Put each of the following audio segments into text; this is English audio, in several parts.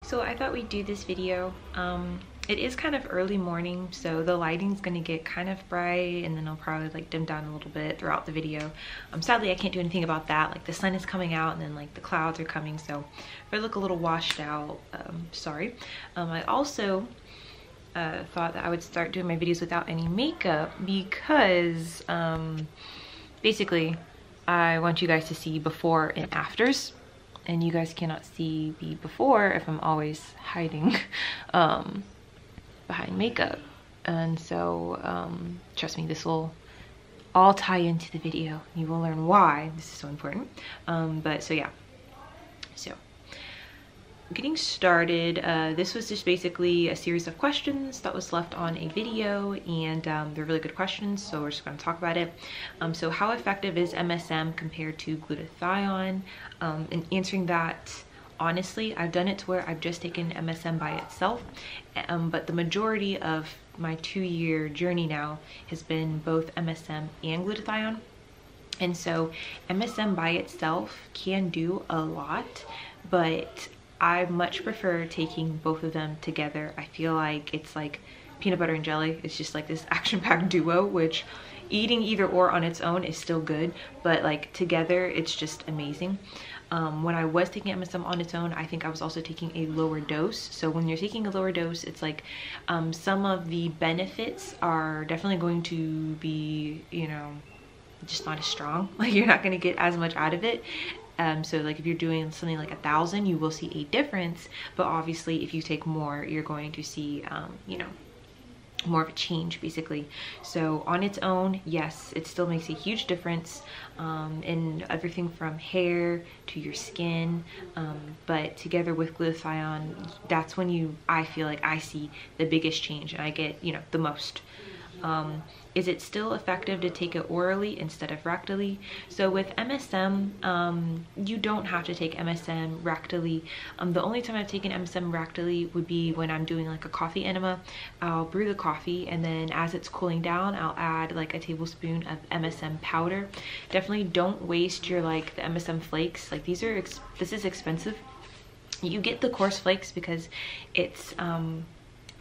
So I thought we'd do this video. It is kind of early morning, so the lighting's gonna get kind of bright, and then I'll probably like dim down a little bit throughout the video. Sadly I can't do anything about that. Like the sun is coming out and then like the clouds are coming, so if I look a little washed out, sorry. I also thought that I would start doing my videos without any makeup because basically I want you guys to see before and afters, and you guys cannot see the before if I'm always hiding behind makeup. And so trust me, this will all tie into the video. You will learn why this is so important. But so yeah, so getting started, this was just basically a series of questions that was left on a video, and they're really good questions, so we're just going to talk about it. So how effective is MSM compared to glutathione? In answering that, honestly, I've done it to where I've just taken MSM by itself, but the majority of my 2-year journey now has been both MSM and glutathione. And so MSM by itself can do a lot, but I much prefer taking both of them together. I feel like it's like peanut butter and jelly. It's just like this action-packed duo, which eating either or on its own is still good, but like together it's just amazing. When I was taking MSM on its own, I think I was also taking a lower dose. So when you're taking a lower dose, it's like some of the benefits are definitely going to be, you know, just not as strong. Like you're not going to get as much out of it. So like if you're doing something like 1,000, you will see a difference, but obviously if you take more, you're going to see, you know, more of a change basically. So on its own, yes, it still makes a huge difference in everything from hair to your skin, but together with glutathione, that's when I feel like I see the biggest change and I get, you know, the most. Is it still effective to take it orally instead of rectally? So with MSM, you don't have to take MSM rectally. The only time I've taken MSM rectally would be when I'm doing like a coffee enema. I'll brew the coffee, and then as it's cooling down, I'll add like a tablespoon of MSM powder. Definitely don't waste your like the MSM flakes. Like this is expensive. You get the coarse flakes because it's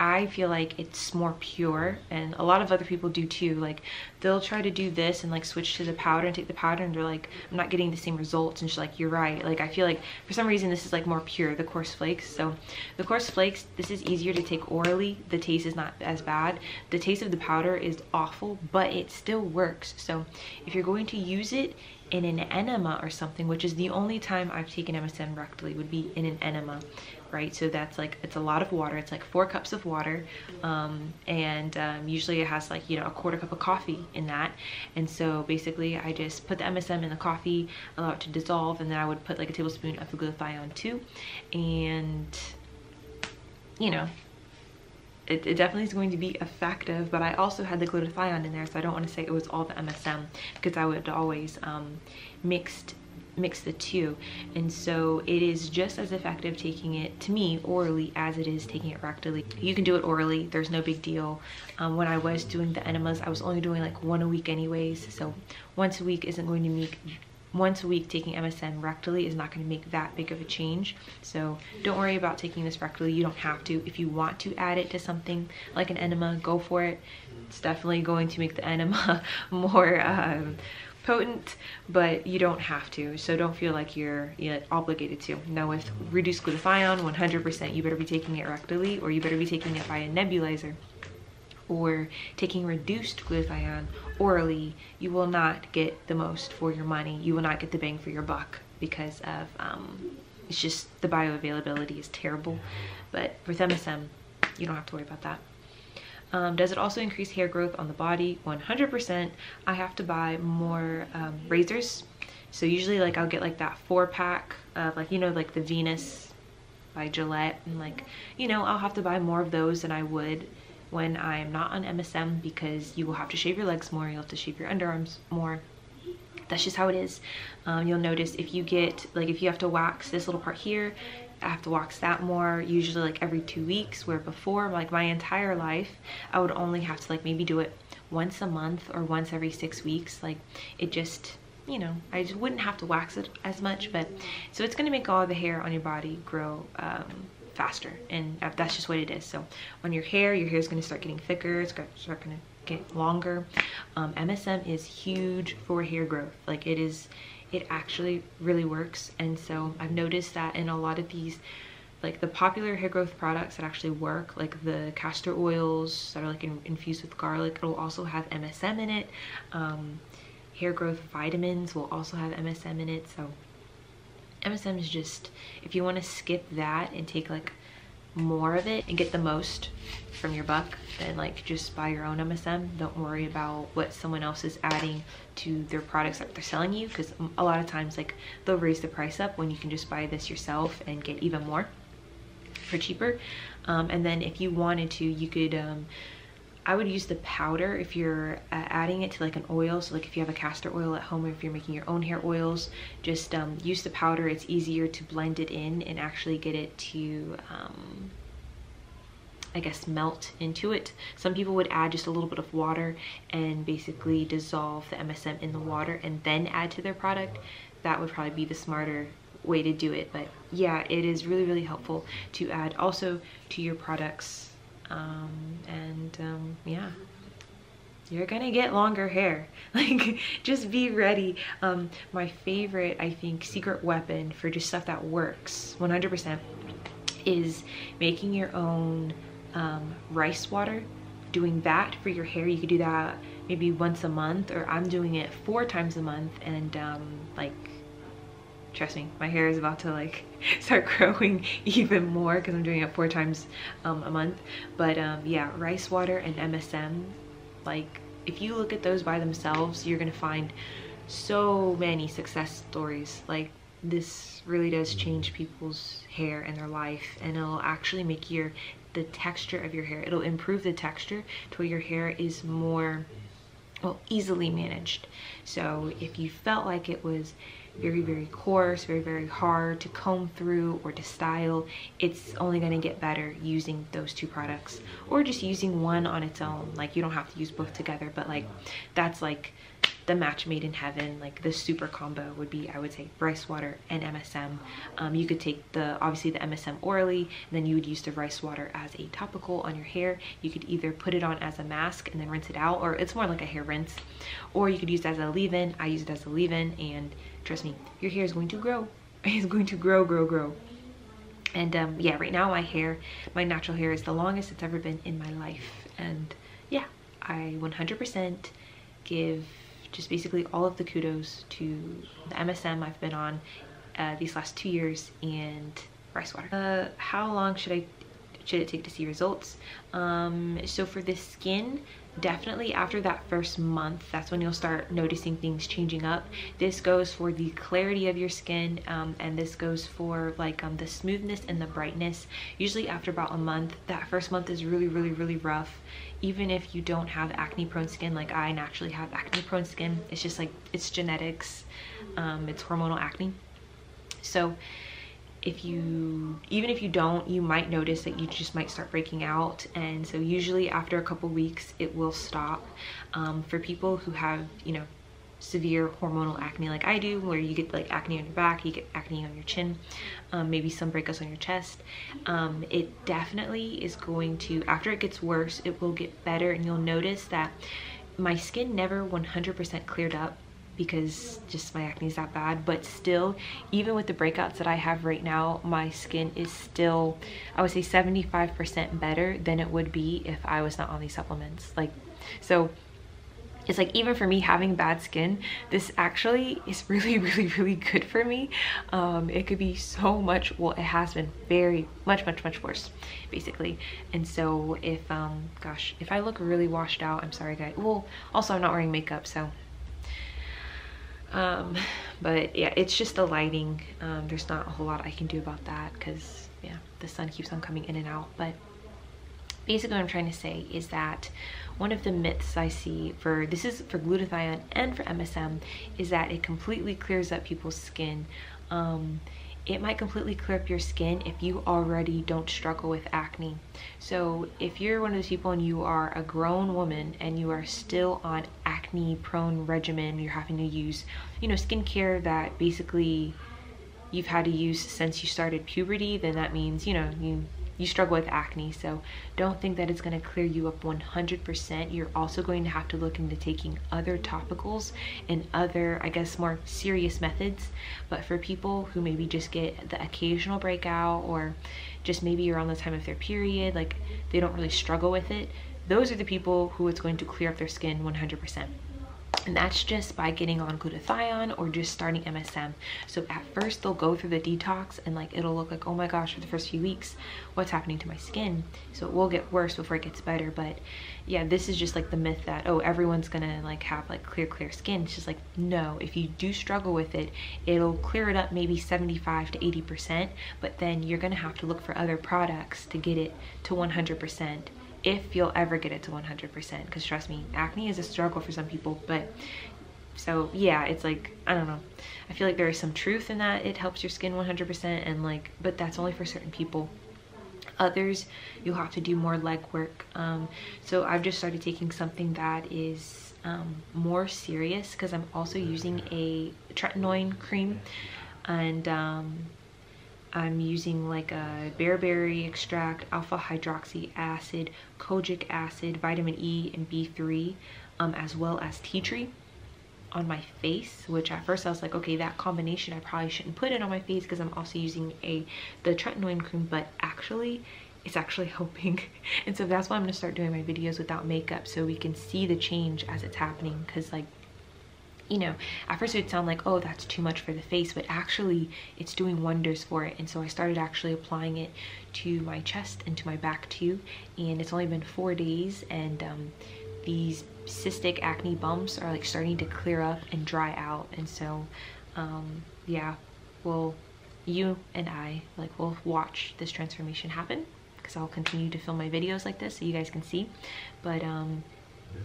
I feel like it's more pure, and a lot of other people do too. Like they'll try to do this and like switch to the powder and take the powder, and they're like, I'm not getting the same results. And she's like, you're right. Like I feel like for some reason this is like more pure, the coarse flakes. So the coarse flakes, this is easier to take orally. The taste is not as bad. The taste of the powder is awful, but it still works. So if you're going to use it in an enema or something, which is the only time I've taken MSM rectally, would be in an enema, right? So that's like, it's a lot of water. It's like 4 cups of water, and usually it has like, you know, a 1/4 cup of coffee in that. And so basically I just put the MSM in the coffee, allow it to dissolve, and then I would put like a tablespoon of the glutathione too. And you know, it definitely is going to be effective, but I also had the glutathione in there, so I don't want to say it was all the MSM, because I would always mix the two. And so it is just as effective taking it, to me, orally as it is taking it rectally. You can do it orally, there's no big deal. When I was doing the enemas, I was only doing like 1 a week anyways, so once a week isn't going to make, once a week taking MSM rectally is not going to make that big of a change. So don't worry about taking this rectally. You don't have to. If you want to add it to something like an enema, go for it. It's definitely going to make the enema more potent, but you don't have to. So don't feel like you're obligated to. Now with reduced glutathione, 100% you better be taking it rectally, or you better be taking it by a nebulizer, or taking reduced glutathione orally. You will not get the most for your money. You will not get the bang for your buck, because of it's just the bioavailability is terrible. But with MSM, you don't have to worry about that. Does it also increase hair growth on the body? 100%. I have to buy more razors. So usually like I'll get like that 4-pack of like, you know, like the Venus by Gillette, and like, you know, I'll have to buy more of those than I would when I'm not on MSM, because you will have to shave your legs more, you'll have to shave your underarms more. That's just how it is. You'll notice if you get, like if you have to wax this little part here, I have to wax that more, usually like every 2 weeks, where before, like my entire life, I would only have to like maybe do it once a month or once every 6 weeks. Like it just, you know, I just wouldn't have to wax it as much. But so it's going to make all the hair on your body grow faster, and that's just what it is. So on your hair is going to start getting thicker, it's going to start going to get longer. MSM is huge for hair growth. Like it actually really works. And so I've noticed that in a lot of these, like the popular hair growth products that actually work, like the castor oils that are like infused with garlic, it'll also have MSM in it. Hair growth vitamins will also have MSM in it. So MSM is just, if you want to skip that and take like more of it and get the most from your buck, then like just buy your own MSM. Don't worry about what someone else is adding to their products that they're selling you, because a lot of times like they'll raise the price up when you can just buy this yourself and get even more for cheaper. And then if you wanted to, you could I would use the powder if you're adding it to like an oil. So like if you have a castor oil at home, or if you're making your own hair oils, just use the powder. It's easier to blend it in and actually get it to I guess melt into it. Some people would add just a little bit of water and basically dissolve the MSM in the water and then add to their product. That would probably be the smarter way to do it. But yeah, it is really, really helpful to add also to your products. Yeah, you're gonna get longer hair. Like, just be ready. My favorite, I think, secret weapon for just stuff that works 100% is making your own rice water. Doing that for your hair, you could do that maybe once a month, or I'm doing it 4 times a month. And like, trust me, my hair is about to like start growing even more because I'm doing it 4 times a month. But yeah, rice water and MSM, like if you look at those by themselves, you're gonna find so many success stories. Like, this really does change people's hair and their life, and it'll actually make the texture of your hair, it'll improve the texture to where your hair is more, well, easily managed. So if you felt like it was very, very coarse, very, very hard to comb through or to style, it's only going to get better using those 2 products, or just using one on its own. Like, you don't have to use both together, but like that's like the match made in heaven. Like the super combo would be, I would say, rice water and MSM. You could take obviously the MSM orally, and then you would use the rice water as a topical on your hair. You could either put it on as a mask and then rinse it out, or it's more like a hair rinse, or you could use it as a leave-in. I use it as a leave-in, and trust me, your hair is going to grow. It's going to grow. And yeah, right now my natural hair is the longest it's ever been in my life. And yeah, I 100% give just basically all of the kudos to the MSM I've been on these last 2 years, and rice water. How long should it take to see results? So for the skin, definitely after that first month, that's when you'll start noticing things changing up. This goes for the clarity of your skin, and this goes for like the smoothness and the brightness. Usually after about a month, that first month is really, really, really rough. Even if you don't have acne prone skin, like I naturally have acne prone skin, it's just like, it's genetics, it's hormonal acne. So even if you don't, you might notice that you just might start breaking out. And so usually after a couple weeks it will stop. For people who have, you know, severe hormonal acne like I do, where you get like acne on your back, you get acne on your chin, maybe some breakouts on your chest, it definitely is going to, after it gets worse, it will get better. And you'll notice that my skin never 100% cleared up, because just my acne is that bad. But still, even with the breakouts that I have right now, my skin is still, I would say 75% better than it would be if I was not on these supplements. Like, so it's like, even for me having bad skin, this actually is really, really, really good for me. It could be so much, well, it has been very much worse, basically. And so if, gosh, if I look really washed out, I'm sorry guys. Well, also I'm not wearing makeup, so but yeah, it's just the lighting. There's not a whole lot I can do about that, because yeah, the sun keeps on coming in and out. But basically what I'm trying to say is that one of the myths I see this is for glutathione and for MSM, is that it completely clears up people's skin. It might completely clear up your skin if you already don't struggle with acne. So if you're one of those people and you are a grown woman and you are still on acne prone regimen, you're having to use, you know, skincare that basically you've had to use since you started puberty, then that means, you know, you you struggle with acne, so don't think that it's going to clear you up 100%. You're also going to have to look into taking other topicals and other, I guess, more serious methods. But for people who maybe just get the occasional breakout, or just maybe around the time of their period, like they don't really struggle with it, those are the people who it's going to clear up their skin 100%. And that's just by getting on glutathione or just starting MSM. So at first they'll go through the detox and like it'll look like, oh my gosh, for the first few weeks, what's happening to my skin? So it will get worse before it gets better. But yeah, this is just like the myth that, oh, everyone's gonna like have like clear skin. It's just like, no, if you do struggle with it, it'll clear it up maybe 75 to 80%, but then you're gonna have to look for other products to get it to 100%. If you'll ever get it to 100%, because trust me, acne is a struggle for some people. But so yeah, it's like, I don't know, I feel like there is some truth in that it helps your skin 100%, and like, but that's only for certain people. Others, you'll have to do more legwork. So I've just started taking something that is more serious, because I'm also using a tretinoin cream, and I'm using like a bearberry extract, alpha hydroxy acid, kojic acid, vitamin E and B3, as well as tea tree on my face, which at first I was like, okay, that combination I probably shouldn't put it on my face because I'm also using the tretinoin cream, but actually it's actually helping. And so that's why I'm gonna start doing my videos without makeup, so we can see the change as it's happening. Because like, you know, at first it would sound like, oh, that's too much for the face, but actually it's doing wonders for it. And so I started actually applying it to my chest and to my back too, and it's only been 4 days, and these cystic acne bumps are like starting to clear up and dry out. And so yeah, well, you and I, like, will watch this transformation happen, because I'll continue to film my videos like this so you guys can see. But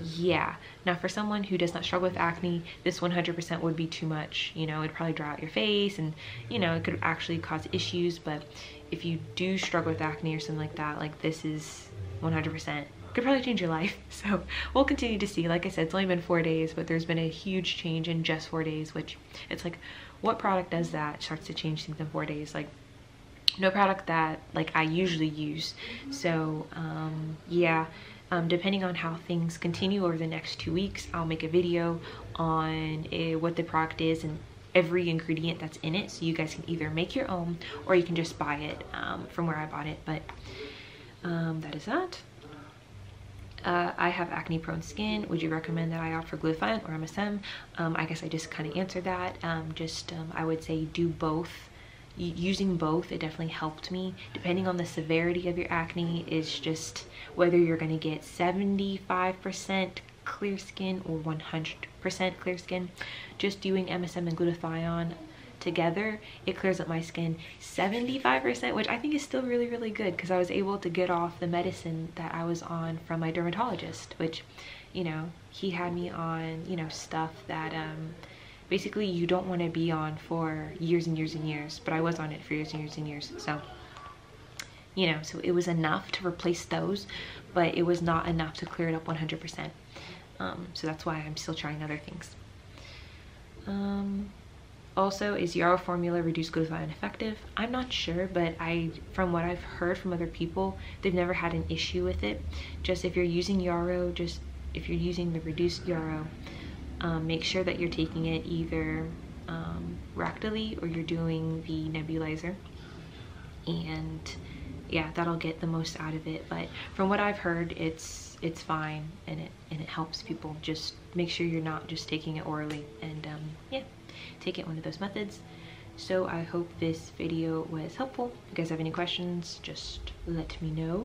yeah, now for someone who does not struggle with acne, this 100% would be too much. You know, it'd probably dry out your face, and you know, it could actually cause issues. But if you do struggle with acne or something like that, like, this is 100%, could probably change your life. So we'll continue to see. Like I said, it's only been 4 days, but there's been a huge change in just 4 days, which it's like, what product does that, starts to change things in 4 days? Like, no product that like I usually use. So yeah, depending on how things continue over the next 2 weeks, I'll make a video on what the product is and every ingredient that's in it, so you guys can either make your own or you can just buy it from where I bought it. But that is that. I have acne prone skin. Would you recommend that I opt for glutathione or MSM? I guess I just kind of answered that. I would say do both. Using both, it definitely helped me. Depending on the severity of your acne, is just whether you're going to get 75% clear skin or 100% clear skin. Just doing MSM and glutathione together, it clears up my skin 75%, which I think is still really, really good, because I was able to get off the medicine that I was on from my dermatologist, which, you know, he had me on, you know, stuff that basically you don't want to be on for years and years and years, but I was on it for years and years and years. So, you know, so it was enough to replace those, but it was not enough to clear it up 100%. So that's why I'm still trying other things. Also, is Yarrow formula reduced glutathione effective? I'm not sure, but from what I've heard from other people, they've never had an issue with it. Just if you're using Yarrow, if you're using the reduced Yarrow, make sure that you're taking it either rectally or you're doing the nebulizer, and yeah, that'll get the most out of it. But from what I've heard, it's fine, and it helps people. Just make sure you're not just taking it orally, and yeah, take it one of those methods. So I hope this video was helpful. If you guys have any questions, just let me know.